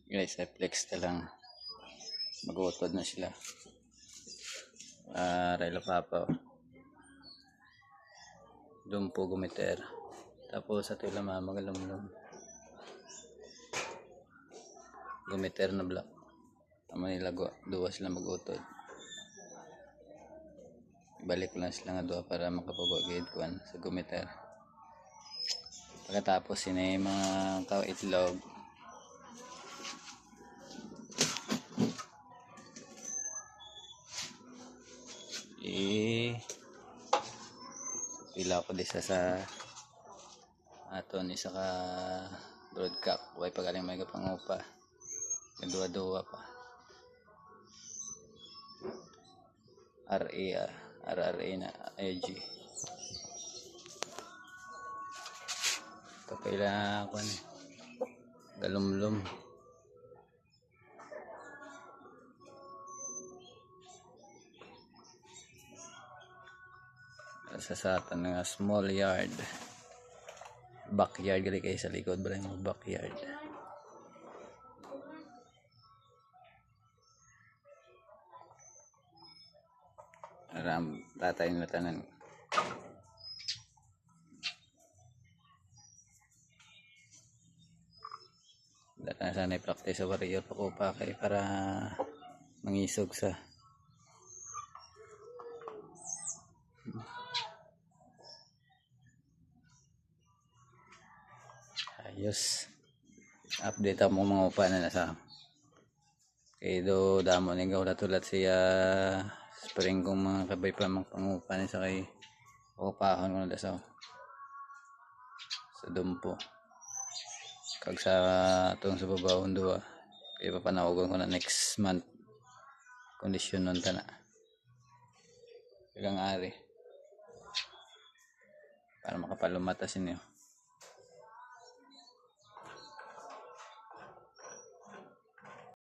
Guys, flex na lang. Mag-utod na sila. Relo papa. Dumpo gumiter. Tapos sa tila magalumlum. Gumiter na black. Tama nila duwa sila mag-utod. Balik ko lang sila nga duwa para makapag-gate kuan sa gumiter. Pagkatapos sini mga itlog. Pila ko disa sa aton isa ka broadcock way pagaling may kapangupa duwa pa RRA na AG kapila ko ni galumlum sa aton nga small yard backyard gali kay sa likod ba yung backyard. Aram tatay na tanan. Data sana i-practice sa warrior pa ko pa kay para mangisog sa ayos. Update ako mga upa na nasa kay do damo ni gaw tulad siya spring kong mga kabay pa mga pangupa ni sa kay upahon ko na dasaw sa dumpo kag sa atong sa babawon duwa kay papanawagan ko na next month kondisyon nun tana ilang ari para makapalumata sinyo.